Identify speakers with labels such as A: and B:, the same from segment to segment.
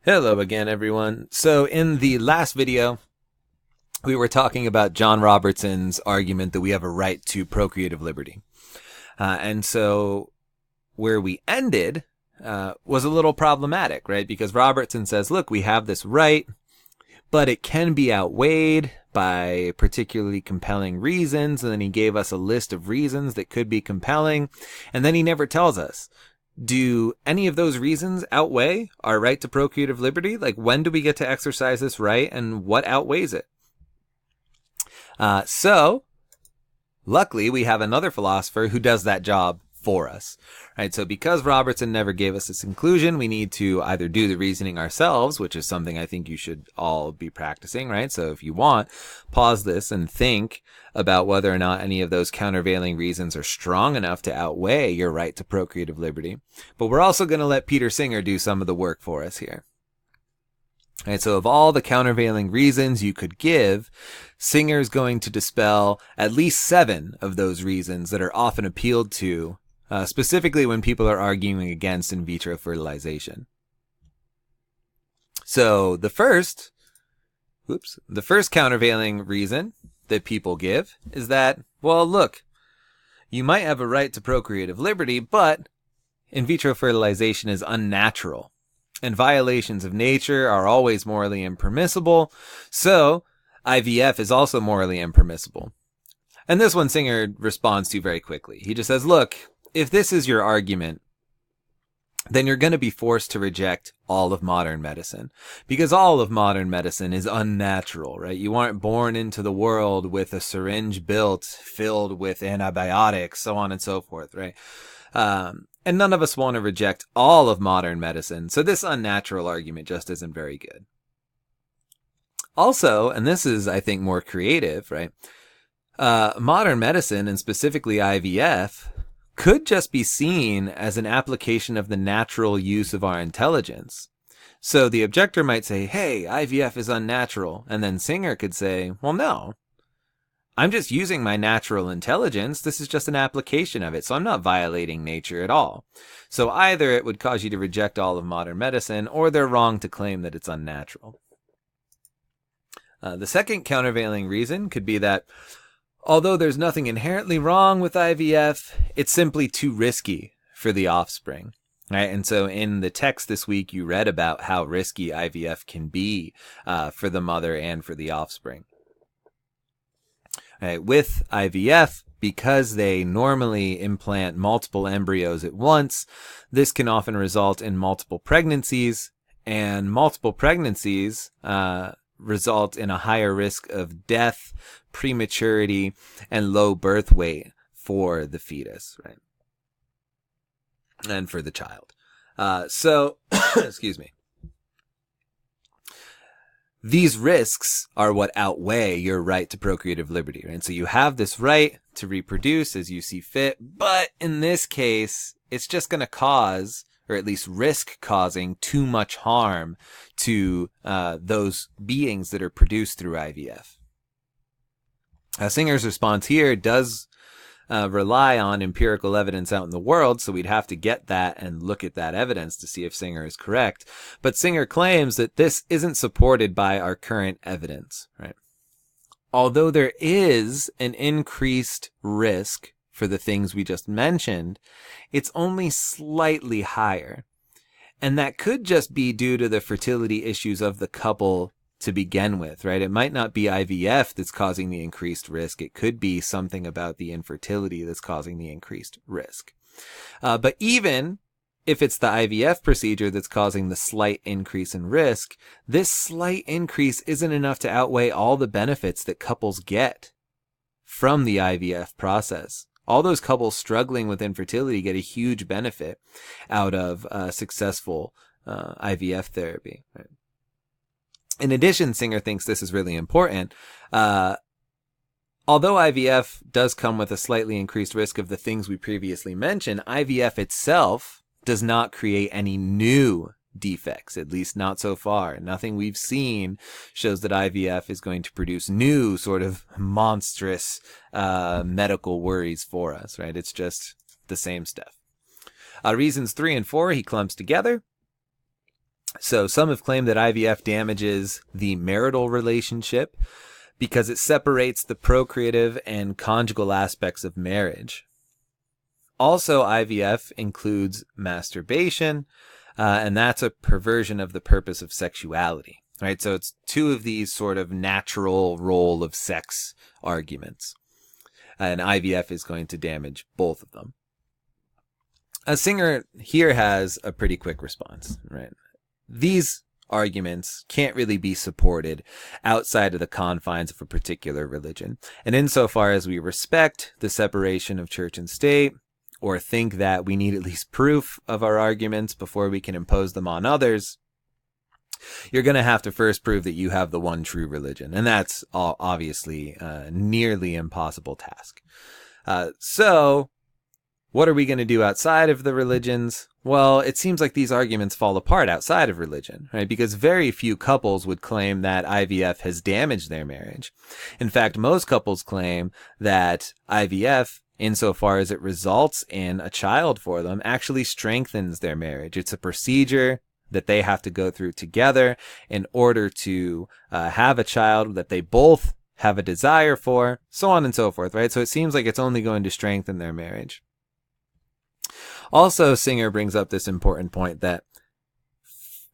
A: Hello again, everyone. So in the last video, we were talking about John Robertson's argument that we have a right to procreative liberty. And so where we ended was a little problematic, right? Because Robertson says, look, we have this right, but it can be outweighed by particularly compelling reasons. And then he gave us a list of reasons that could be compelling. And then he never tells us, do any of those reasons outweigh our right to procreative liberty? Like, when do we get to exercise this right, and what outweighs it? So luckily, we have another philosopher who does that job for us, right? So because Robertson never gave us this conclusion, we need to either do the reasoning ourselves, which is something I think you should all be practicing, right? So if you want, pause this and think about whether or not any of those countervailing reasons are strong enough to outweigh your right to procreative liberty. But we're also going to let Peter Singer do some of the work for us here. Right, so of all the countervailing reasons you could give, Singer is going to dispel at least 7 of those reasons that are often appealed to, specifically when people are arguing against in vitro fertilization. So the first countervailing reason that people give is that, well, look, you might have a right to procreative liberty, but in vitro fertilization is unnatural. And violations of nature are always morally impermissible, so IVF is also morally impermissible. And this one Singer responds to very quickly. He just says, look, if this is your argument, then you're going to be forced to reject all of modern medicine, because all of modern medicine is unnatural, right? You aren't born into the world with a syringe built, filled with antibiotics, so on and so forth, right? And none of us want to reject all of modern medicine, so this unnatural argument just isn't very good. Also, and this is, I think, more creative, right? Modern medicine, and specifically IVF, could just be seen as an application of the natural use of our intelligence. So the objector might say, hey, IVF is unnatural, and then Singer could say, well, no. I'm just using my natural intelligence. This is just an application of it. So I'm not violating nature at all. So either it would cause you to reject all of modern medicine, or they're wrong to claim that it's unnatural. The second countervailing reason could be that although there's nothing inherently wrong with IVF, it's simply too risky for the offspring. Right? And so in the text this week, you read about how risky IVF can be for the mother and for the offspring. Right, with IVF, because they normally implant multiple embryos at once, this can often result in multiple pregnancies, and multiple pregnancies result in a higher risk of death, prematurity, and low birth weight for the fetus, right? And for the child. Excuse me. These risks are what outweigh your right to procreative liberty, right? And so you have this right to reproduce as you see fit, but in this case, it's just going to cause, or at least risk causing, too much harm to those beings that are produced through IVF. Singer's response here does rely on empirical evidence out in the world, so we'd have to get that and look at that evidence to see if Singer is correct. But Singer claims that this isn't supported by our current evidence, right? Although there is an increased risk for the things we just mentioned, it's only slightly higher. And that could just be due to the fertility issues of the couple to begin with, right? It might not be IVF that's causing the increased risk. It could be something about the infertility that's causing the increased risk. But even if it's the IVF procedure that's causing the slight increase in risk, this slight increase isn't enough to outweigh all the benefits that couples get from the IVF process. All those couples struggling with infertility get a huge benefit out of successful IVF therapy, right? In addition, Singer thinks this is really important. Although IVF does come with a slightly increased risk of the things we previously mentioned, IVF itself does not create any new defects, at least not so far. Nothing we've seen shows that IVF is going to produce new sort of monstrous medical worries for us, right? It's just the same stuff. Reasons 3 and 4 he clumps together. So some have claimed that IVF damages the marital relationship because it separates the procreative and conjugal aspects of marriage. Also, IVF includes masturbation, and that's a perversion of the purpose of sexuality, right? So it's two of these sort of natural role of sex arguments, and IVF is going to damage both of them. Singer here has a pretty quick response, right? These arguments can't really be supported outside of the confines of a particular religion. And insofar as we respect the separation of church and state, or think that we need at least proof of our arguments before we can impose them on others, you're going to have to first prove that you have the one true religion. And that's obviously a nearly impossible task. So what are we going to do outside of the religions? Well, it seems like these arguments fall apart outside of religion, right? Because very few couples would claim that IVF has damaged their marriage. In fact, most couples claim that IVF, insofar as it results in a child for them, actually strengthens their marriage. It's a procedure that they have to go through together in order to have a child that they both have a desire for, so on and so forth, right? So it seems like it's only going to strengthen their marriage. Also, Singer brings up this important point that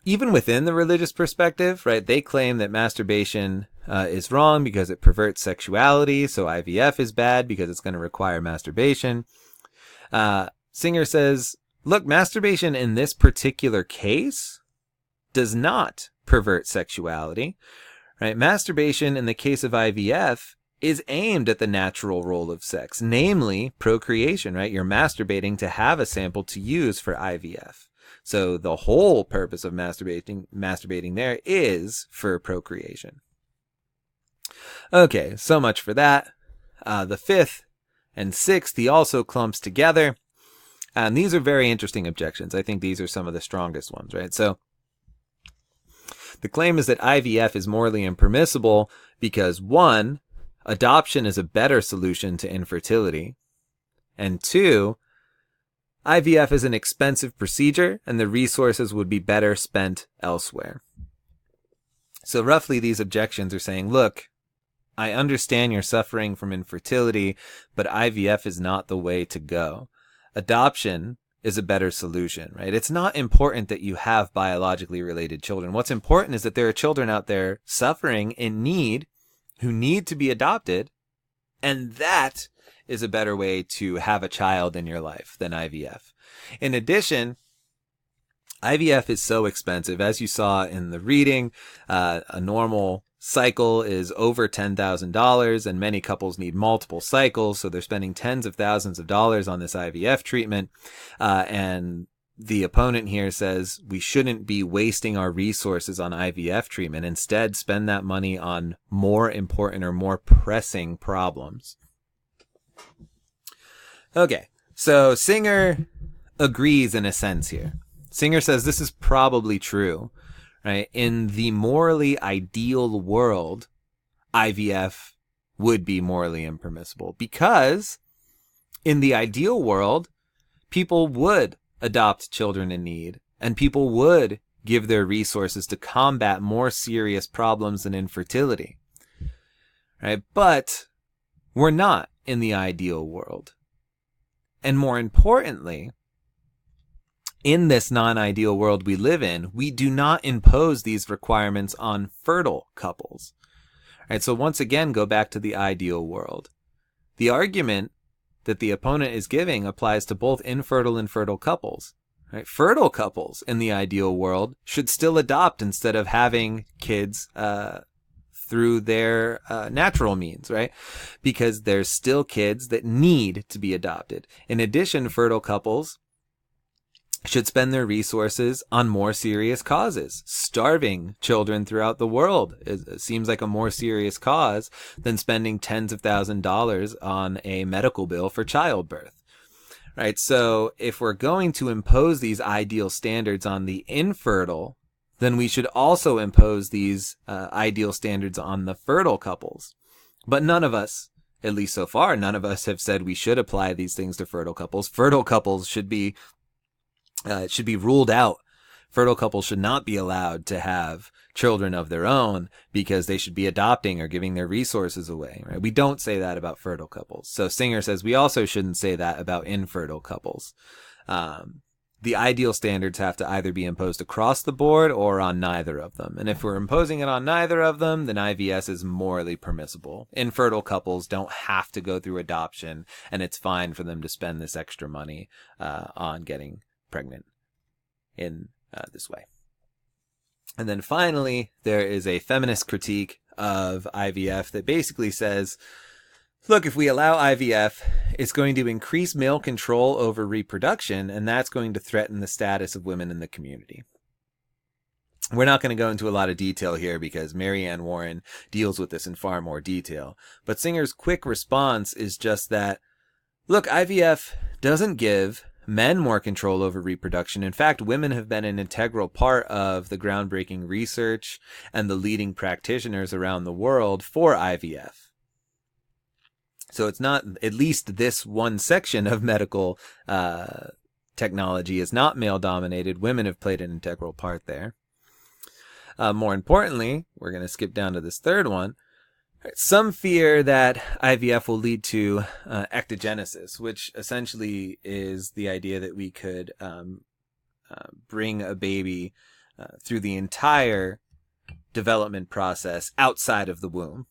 A: even within the religious perspective, right, they claim that masturbation is wrong because it perverts sexuality, so IVF is bad because it's going to require masturbation. Singer says, look, masturbation in this particular case does not pervert sexuality, right? Masturbation in the case of IVF is aimed at the natural role of sex, namely procreation, right? You're masturbating to have a sample to use for IVF. So the whole purpose of masturbating there is for procreation. Okay, so much for that. The fifth and sixth, he also clumps together. And these are very interesting objections. I think these are some of the strongest ones, right? So the claim is that IVF is morally impermissible because, one, adoption is a better solution to infertility, and two, IVF is an expensive procedure and the resources would be better spent elsewhere. So roughly these objections are saying, look, I understand you're suffering from infertility, but IVF is not the way to go. Adoption is a better solution, right? It's not important that you have biologically related children. What's important is that there are children out there suffering in need who need to be adopted, and that is a better way to have a child in your life than IVF. In addition, IVF is so expensive. As you saw in the reading, a normal cycle is over $10,000, and many couples need multiple cycles, so they're spending tens of thousands of dollars on this IVF treatment, and the opponent here says we shouldn't be wasting our resources on IVF treatment. Instead, spend that money on more important or more pressing problems. Okay, so Singer agrees in a sense here. Singer says this is probably true, right? In the morally ideal world, IVF would be morally impermissible because in the ideal world, people would adopt children in need, and people would give their resources to combat more serious problems than infertility, right? But we're not in the ideal world. And more importantly, in this non-ideal world we live in, we do not impose these requirements on fertile couples, right? So once again, go back to the ideal world. The argument that the opponent is giving applies to both infertile and fertile couples, right? Fertile couples in the ideal world should still adopt instead of having kids through their natural means, right? Because there's still kids that need to be adopted. In addition, fertile couples should spend their resources on more serious causes. Starving children throughout the world seems like a more serious cause than spending tens of thousands of dollars on a medical bill for childbirth, right? So if we're going to impose these ideal standards on the infertile, then we should also impose these ideal standards on the fertile couples. But none of us, at least so far, none of us have said we should apply these things to fertile couples. Fertile couples should be ruled out fertile couples should not be allowed to have children of their own because they should be adopting or giving their resources away, right? We don't say that about fertile couples. So Singer says we also shouldn't say that about infertile couples. The ideal standards have to either be imposed across the board or on neither of them. And if we're imposing it on neither of them, then IVF is morally permissible. Infertile couples don't have to go through adoption, and it's fine for them to spend this extra money on getting pregnant in this way. And then finally, there is a feminist critique of IVF that basically says, look, if we allow IVF, it's going to increase male control over reproduction, and that's going to threaten the status of women in the community. We're not going to go into a lot of detail here because Marianne Warren deals with this in far more detail. But Singer's quick response is just that, look, IVF doesn't give men more control over reproduction. In fact, women have been an integral part of the groundbreaking research and the leading practitioners around the world for IVF. So it's not, at least this one section of medical technology is not male dominated. Women have played an integral part there. More importantly, we're going to skip down to this third one. Some fear that IVF will lead to ectogenesis, which essentially is the idea that we could bring a baby through the entire development process outside of the womb.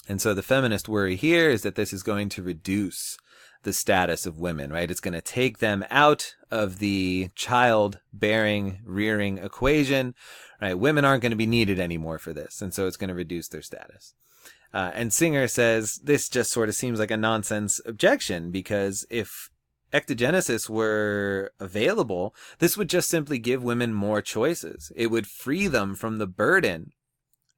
A: And so the feminist worry here is that this is going to reduce the status of women, right? It's going to take them out of the childbearing, rearing equation, right? Women aren't going to be needed anymore for this. And so it's going to reduce their status. And Singer says this just sort of seems like a nonsense objection, because if ectogenesis were available, this would just simply give women more choices. It would free them from the burden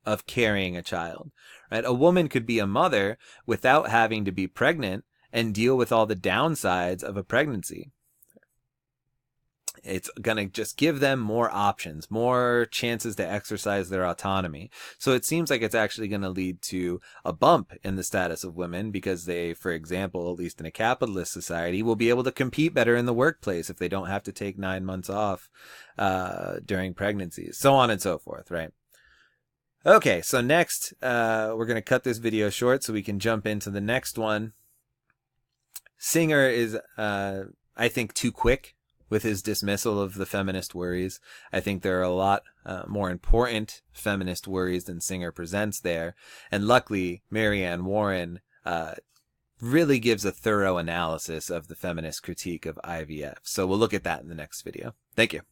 A: of carrying a child, right? A woman could be a mother without having to be pregnant and deal with all the downsides of a pregnancy. It's going to just give them more options, more chances to exercise their autonomy. So it seems like it's actually going to lead to a bump in the status of women because they, for example, at least in a capitalist society, will be able to compete better in the workplace if they don't have to take 9 months off during pregnancies, so on and so forth, right? Okay, so next, we're going to cut this video short so we can jump into the next one. Singer is, I think, too quick with his dismissal of the feminist worries. I think there are a lot more important feminist worries than Singer presents there. And luckily, Marianne Warren really gives a thorough analysis of the feminist critique of IVF. So we'll look at that in the next video. Thank you.